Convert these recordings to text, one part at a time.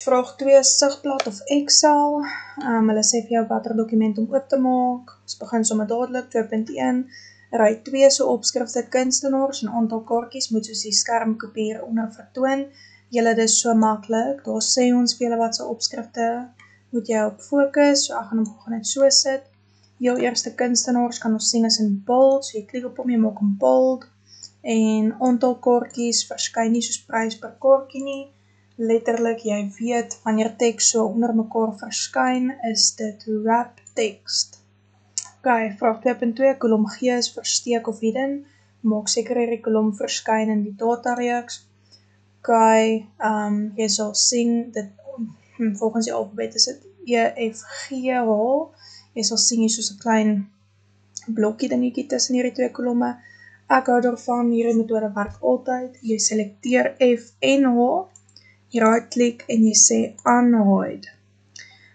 Vraag 2 is sigblad of Excel. Hulle sê vir jou watter dokument om oop te maak. Ons begin sommer dadelik, 2.1. Ry 2 se opskrifte kunstenaars en aantal kaartjies moet soos die skermkopie hieronder vertoon. Julle dis so maklik, daar sê ons vir julle wat se opskrifte moet jy op fokus, so ek gaan hom net so sit. Jou eerste kunstenaars kan ons sien is in bold, so jy klik op hom, jy maak hom bold, en aantal kaartjies verskyn nie soos prys per kaartjie nie. Letterlik, jy weet, wanneer teks so onder mekaar verskyn, is dit wrap tekst. Ok, vraag 2.2, kolom G is versteek of hidden. Maak seker hierdie kolom verskyn in die datareeks. Ok, jy sal sien, dit, volgens die alfabet is dit E, F, G, H. Jy sal sien hier soos 'n klein blokkie dingetjie tussen hierdie twee kolomme. Ek hou daarvan, hierdie metode werk altyd. Jy selekteer F en H. Jy right klik en jy sê unhide.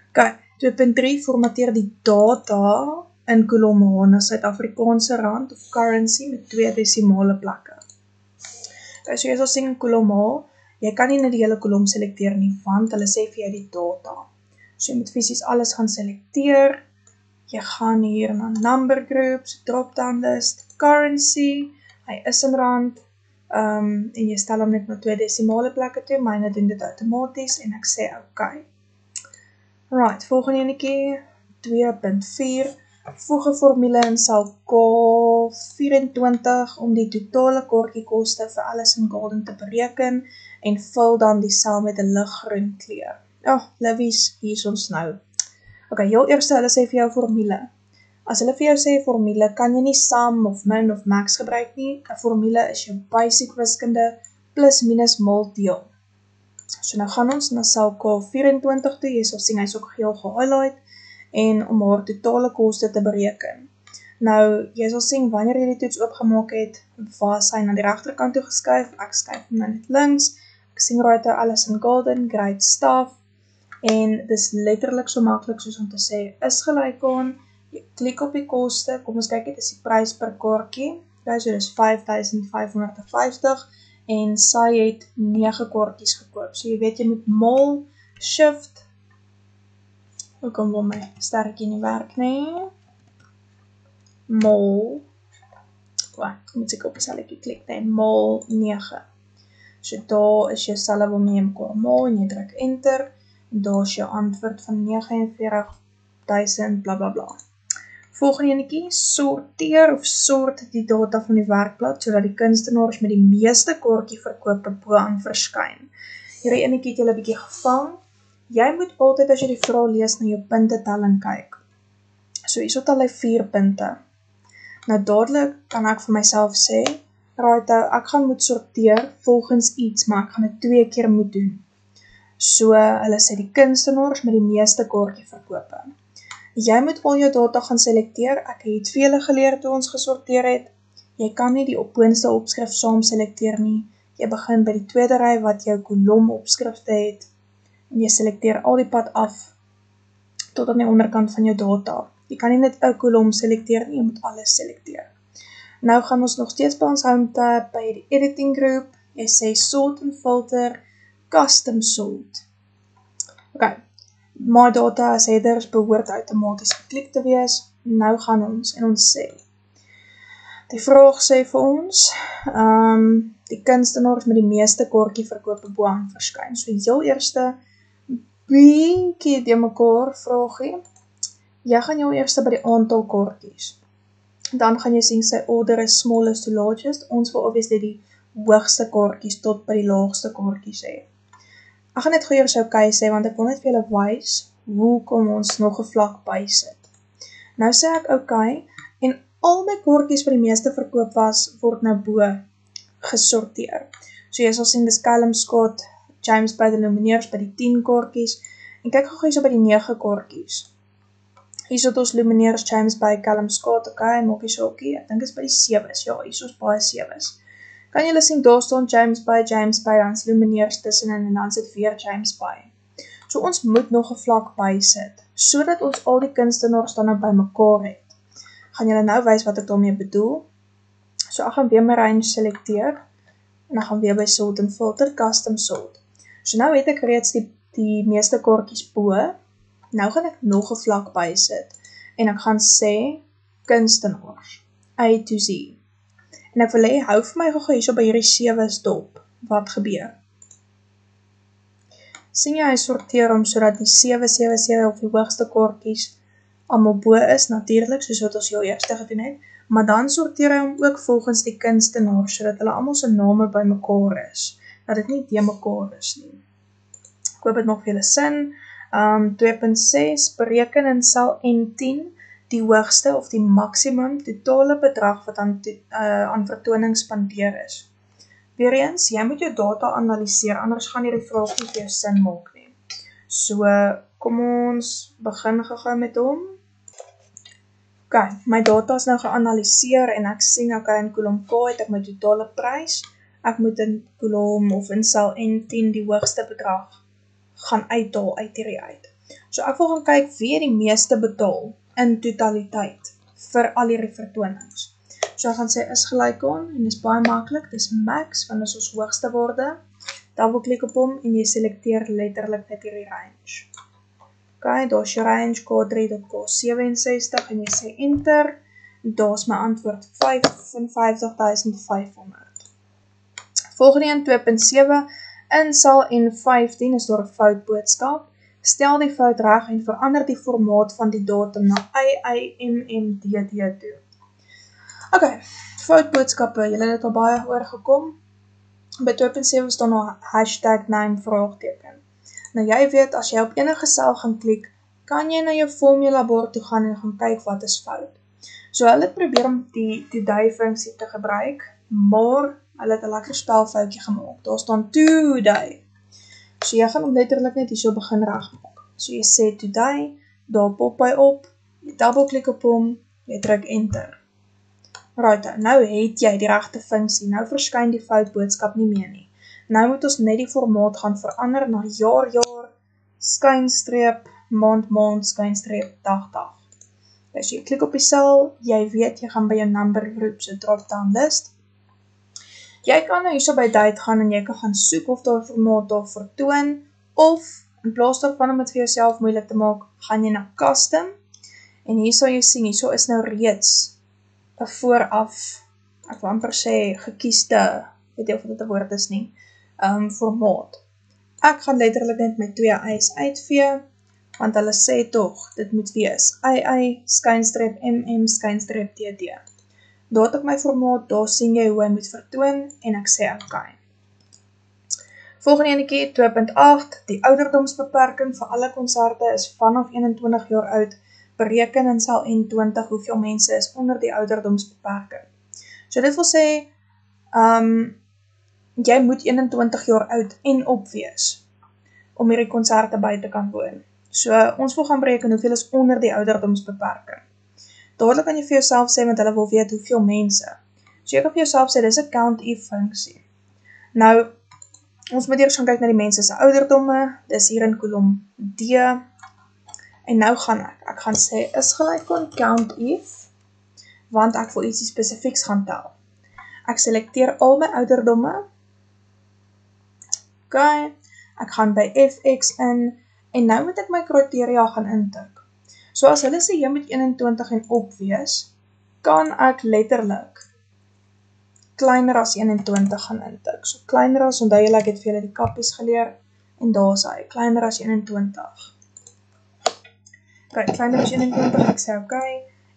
Ok, 2.3 formateer die data in kolom H na Suid-Afrikaanse rand of currency met 2 desimale plekke. Ok, so jy sal sien in kolom H, jy kan nie net die hele kolom selekteer nie, want hulle sê vir jou die data. So jy moet fisies alles gaan selekteer. Jy gaan hier na number groups, drop-down list, currency, hy is in rand, en jy stel hom net na 2 desimale plekke toe, myne doen dit outomaties, en ek sê ok. Right, volgende enetjie, 2.4, voeg 'n formule in sel K24 om die totale kaartjiekoste vir Alison Golden te bereken, en vul dan die sel met 'n liggroen kleur. Livies, hier is ons nou. Ok, heel eerste, hulle sê vir jou formule. As hulle vir jou sê formule, kan jy nie sum of min of max gebruik nie. 'n Formule is jou basic wiskunde plus minus mal deel. So nou gaan ons na sel K24 toe, jy sal sien hy is ook geel gehighlight, en om haar totale koste te bereken. Nou, jy sal sien wanneer jy die toets oopgemaak het, was hy na die regterkant toe geskuif, ek skuif hom nou net links, ek sien right Alison Golden, great stuff, en dis letterlik so maklik soos om te sê, is gelyk aan, jy klik op die koste, kom ons kyk, dit is die prys per kaartjie, so dis 5.550, en sy het 9 kaartjies gekoop, so jy weet, jy moet mal, shift, hoe kom wel my sterretjie nie werk nie, mal, ek moet seker op die selletjie klik, mal 9, so daar is jou selle waarmee jy mekaar mal, en jy druk enter, en daar is jou antwoord van 49.000 bla bla bla. Volgende enetjie, sorteer of sort die data van die werkblad, sodat die kunstenaars met die meeste kaartjieverkope boaan verskyn. Hierdie enetjie het julle 'n bietjie gevang. Jy moet altyd as jy die vraag lees na jou puntetelling kyk. So hier het hulle 4 punte. Nou dadelik kan ek vir myself sê, right, ek gaan moet sorteer volgens iets, maar ek gaan dit 2 keer moet doen. So hulle sê die kunstenaars met die meeste kaartjieverkope. Jy moet al jou data gaan selekteer, ek het vir julle geleer toe ons gesorteer het, jy kan nie die boonste opskrif saam selekteer nie, jy begin by die tweede ry wat jou kolom opskrifte het, en jy selekteer al die pad af, tot aan die onderkant van jou data. Jy kan nie net 'n kolom selekteer nie, jy moet alles selekteer. Nou gaan ons nog steeds by ons home tab, by die editing group, jy sê sort en filter, custom sort. Ok, my data as headers behoort outomaties geklik te wees. Nou gaan ons en ons sê. Die vraag sê vir ons, die kunstenaars met die meeste kaartjieverkope boaan verskyn. So heel eerste, bietjie die mekaar vraagie. Jy gaan jou eerste by die aantal kaartjies. Dan gaan jy sien sy order is smallest to largest. Ons wil obviously die hoogste kaartjies tot by die laagste kaartjies hê. Ek gaan net gou eers okay sê, want ek wil net vir julle wys, hoe kom ons nog 'n vlak bysit. Nou sê ek okay, en al my kaartjies wat die meeste verkoop was, word nou bo gesorteer. So jy sal sien, dis Callum Scott, James by die Lumineers by die 10 kaartjies, en kyk gou so by die 9 kaartjies. Hier sit ons Lumineers, James by Callum Scott, okay, maak jy so okay, ek dink is by die 7's, ja, hier is ons baie 7's. Kan julle sien, daar staan James by, dan is Lumineers tussenin, en dan sit weer James by. So ons moet nog 'n vlak bysit, sodat ons al die kunstenaars dan nou by mekaar het. Gaan julle nou wys wat ek daarmee bedoel. So ek gaan weer my range selekteer, en ek gaan weer by sort en filter, custom sort. So nou het ek reeds die die meeste kaartjies bo. Nou gaan ek nog 'n vlak bysit en ek gaan sê kunstenaars A to Z. En ek wil hê hou vir my gou hierso by hierdie 7 dop. Wat gebeur? Sien jy, hy sorteer hom sodat die 777 of die hoogste kaartjies almal bo is, natuurlik, soos wat ons heel eerste gedoen het, maar dan sorteer hy hom ook volgens die kunstenaar, sodat hulle almal se name by mekaar is, dat dit nie te mekaar is nie. Ek hoop dit maak vir julle sin. 2.6, bereken in sel N10 die hoogste of die maksimum totale bedrag wat aan vertoning spandeer is. Weereens, jy moet jou data analiseer, anders gaan hierdie vraag nie vir jou sin maak nie. So, kom ons begin gou met hom. Ok, my data is nou geanalyseer en ek sien, in kolom K het ek my totale prys. Ek moet in kolom of in sel N10 die hoogste bedrag gaan uithaal uit hierdie uit. So ek wil gaan kyk wie die meeste betaal in totaliteit vir al hierdie vertonings. So ek gaan sê is gelyk aan, en dis baie maklik, dis max, want dis ons hoogste waarde. Double klik op hom en jy selekteer letterlik net hierdie range. Ok, daar is jou range K3 tot K67 en jy sê enter, daar is my antwoord 55.500. Volgende een 2.7, in sel N15 is daar 'n fout boodskap. Stel die fout reg en verander die formaat van die datum na IIMMDD toe. Ok, fout boodskappe, julle het al baie oorgekom. By 2.7 staan nog #name vraagteken. Nou jy weet, as jy op enige sel gaan klik, kan jy na jou formula bord toe gaan en gaan kyk wat is fout. So hulle het probeer om die today funksie te gebruik, maar hulle het 'n lekker spelfoutjie gemaak. Daar staan today. So jy gaan hom letterlik net hierso begin regmaak. So jy sê today, daar pop hy op, jy double klik op hom, jy druk enter. Right, nou het jy die regte funksie, nou verskyn die fout boodskap nie meer nie. Nou moet ons net die formaat gaan verander na jaar, skynstreep, maand, skynstreep, dag. Dus jy klik op die sel, jy weet, jy gaan by jou number group, so drop down list. Jy kan nou hierso by date gaan en jy kan gaan soek of daar formaat daar vertoon, of in plaas daarvan om dit vir jouself moeilik te maak, gaan jy na custom, en hier sal jy sien, hierso is nou reeds 'n vooraf, ek wil amper sê, gekiesde, weet jy of dit 'n woord is nie, formaat. Ek gaan letterlik net my 2 I's uitvee, want hulle sê toch, dit moet wees, II, skynstreep, MM, skynstreep, TD. Daar het ek my formaat, daar sien jy hoe hy moet vertoon, en ek sê ok. Volgende enetjie, 2.8, die ouderdomsbeperking vir alle konserte is vanaf 21 jaar oud, bereken in sel N20 hoeveel mense is onder die ouderdomsbeperking. So dit wil sê, jy moet 21 jaar oud en op wees, om hierdie konserte by te kan woon. So ons wil gaan bereken hoeveel is onder die ouderdomsbeperking. Dadelik kan jy vir jouself sê, want hulle wil weet hoeveel mense. So jy kan vir jouself sê, dis 'n count if funksie. Nou, ons moet eers gaan kyk na die mense se ouderdomme, dis hier in kolom D, en nou gaan ek gaan sê, is gelyk aan count if, want ek wil ietsie spesifieks gaan tel. Ek selekteer al my ouderdomme, ok, ek gaan by fx in, en nou moet ek my kriteria gaan intik. So as hulle sê, jy moet 21 en op wees, kan ek letterlik kleiner as 21 gaan intik. So kleiner as, onthou julle, ek het vir julle die kappies geleer, en daar is hy, kleiner as 21. Kleiner as 21, ek sê ok,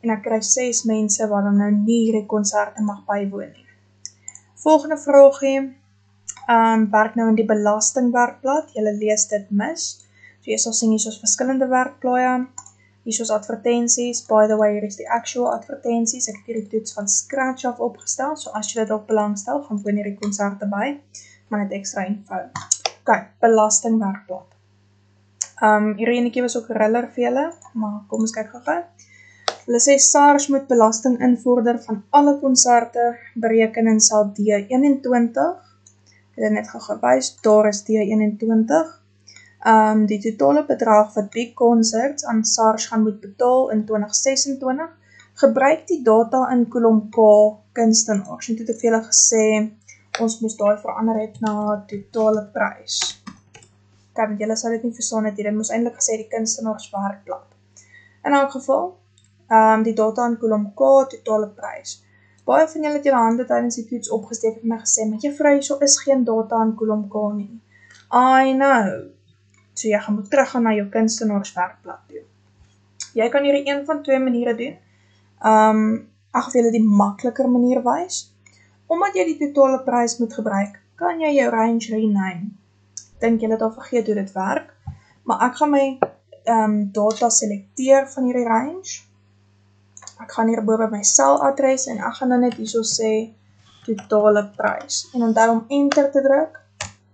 en ek kry 6 mense wat dan nou nie hierdie konserte mag bywoon nie. Volgende vraagie, werk nou in die belastingwerkblad, julle lees dit mis, so jy sal sien hier is verskillende werkblaaie, hier is advertensies, by the way, hier is die actual advertensies, ek het hierdie toets van scratch af opgestel, so as jy dit ook belangstel, gaan woon hierdie konserte by, maar net extra info. Ok, belastingwerkblad. Hierdie enetjie was ook riller vir julle, maar kom ons kyk gou. Hulle sê SARS moet belasting invorder van alle konserte, bereken in sel D21, ek het net gewys, daar is D21, die totale bedrag wat Big Concerts aan SARS gaan moet betaal in 2026, gebruik die data in kolom K kunstenaars. En toe het ek vir julle gesê, ons moes daai verander het na totale prys. Kijk, want julle sal dit nie verstaan het, dit moes eintlik gesê die kunstenaarswerkblad. In elk geval, die data in kolom K, totale prys. Baie van julle het julle hande tydens die toets opgesteek en my gesê, maar juffrou, so is geen data in kolom K nie. I know. So jy gaan moet teruggaan na jou kunstenaarswerkblad toe. Jy kan hierdie een van twee maniere doen. Ag, wil jy die makliker manier wys? Omdat jy die totale prys moet gebruik, kan jy jou range rename. Dink julle het al vergeet hoe dit werk, maar ek gaan my data selekteer van hierdie range. Ek gaan hierbo by my seladres en ek gaan dan net hierso sê totale prys. En onthou om enter te druk,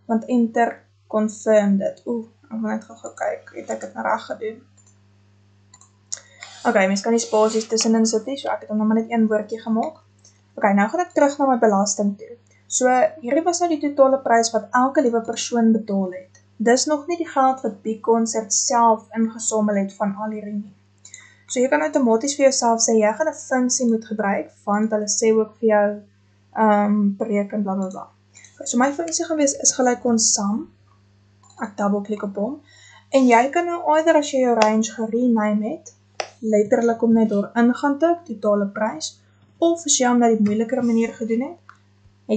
want enter confirm dit. Ek wil net gou kyk, het ek dit nou reg gedoen? Ok, mens kan die spasies tussenin sit nie, so ek het dan maar net een woordjie gemaak. Ok, nou gaan ek terug na my belasting toe. So, hierdie was nou die totale prys wat elke liewe persoon betaal het. Dis nog nie die geld wat BConsert self ingesommel het van al hierdie nie. So, jy kan outomaties vir jouself sê, jy gaan 'n funksie moet gebruik, want hulle sê ook vir jou bereken blablabla. Okay, so, my funksie gaan wees is gelyk aan sum. Ek dubbelklik op hom. En jy kan nou either as jy jou range gerename het, letterlik om net door in gaan tik, totale prys, of as jy hom na die moeilikere manier gedoen het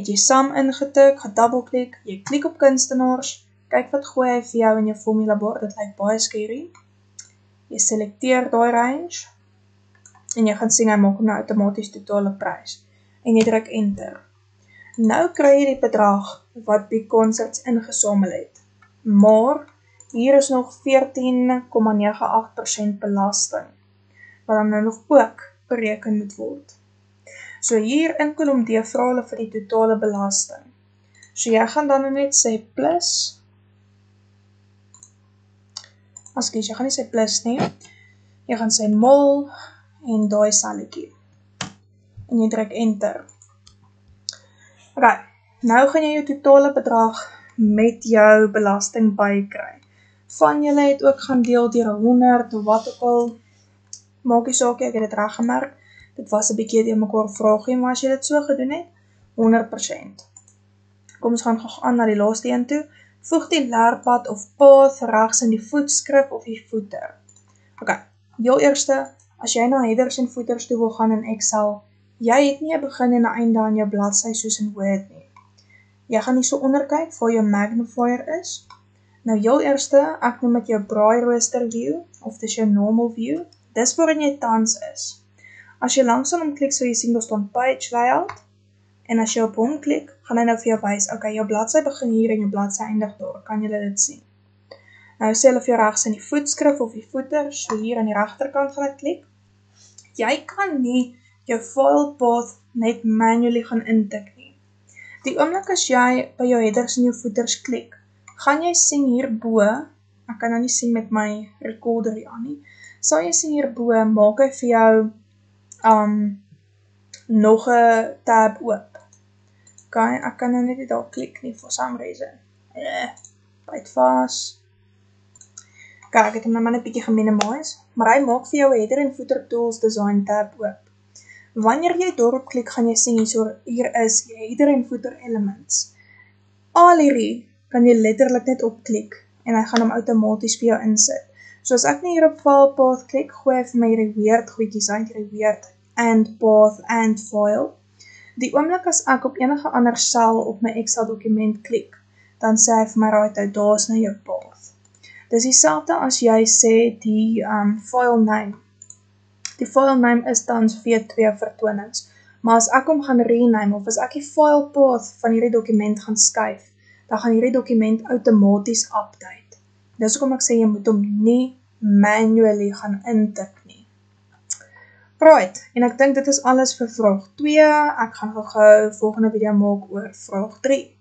jy sum ingetik, gedubbelklik, jy klik op kunstenaars, kyk wat gooi hy vir jou in jou formulabord, dit lyk baie scary. Jy selekteer daai range, en jy gaan sien hy maak hom nou outomaties totale prys, en jy druk enter. Nou kry jy die bedrag wat BConsert ingesamel het, maar hier is nog 14,98% belasting, wat dan nou nog ook bereken moet word. So hier in kolom D vra hulle vir die totale belasting. So jy gaan dan net sê plus, jy gaan nie sê plus nie, jy gaan sê mol, en daai salletjie. En jy druk enter. Ok, nou gaan jy jou totale bedrag met jou belasting bykry. Van julle het ook gaan deel deur 100 of wat ook al, maak die saak, ek het dit reg gemerk, dit was 'n bietjie deur mekaar vraagie, maar as jy dit so gedoen het, 100%. Kom ons gaan aan na die laaste een toe, voeg die leerpad of path regs in die voetskrif of die voeter. Ok, heel eerste, as jy na headers en voeters toe wil gaan in Excel, jy het nie 'n begin en 'n einde aan jou bladsy soos in Word nie. Jy gaan hier so onder kyk waar jou magnifier is. Nou heel eerste, ek noem dit jou braai rooster view, of dis jou normal view, dis waarin jy tans is. As jy langsaam omklik, sal jy sien daar staan page layout, en as jy op hom klik, gaan hy nou vir jou wys, ok, jou bladsy begin hier en jou bladsy eindig daar, kan jy dit sien. Nou sê hulle vir jou regs in die voetskrif of die voeter, so hier aan die regterkant gaan ek klik. Jy kan nie jou file path net manually gaan intik nie. Die oomblik as jy by jou headers en jou voeters klik, gaan jy sien hierbo, ek kan nou nie sien met my recorder hier aan nie, sal jy sien hierbo, maak hy vir jou nog 'n tab oop. Ek kan nou net nie daar klik nie, for some reason. Byt vas. Ek het hom nou maar net bietjie geminimize, maar hy maak vir jou header en footer tools design tab oop. Wanneer jy daarop klik, gaan jy sien hier is header en footer elements. Al hierdie kan jy letterlik net opklik, en hy gaan hom outomaties vir jou insit. So as ek nie hier op file path klik, gooi hy vir my hierdie weird goedjies uit, hierdie weird and path and file. Die oomblik as ek op enige ander sel op my Excel dokument klik, dan sê hy vir my right, daar's nou jou path. Dis dieselfde as jy sê die file name. Die file name is tans V2 vertonings, maar as ek hom gaan rename, of as ek die file path van hierdie dokument gaan skuif, dan gaan hierdie dokument outomaties update. Dis hoekom ek sê jy moet hom nie manually gaan intik nie. Right, en ek dink dit is alles vir vraag 2, ek gaan gou volgende video maak oor vraag 3.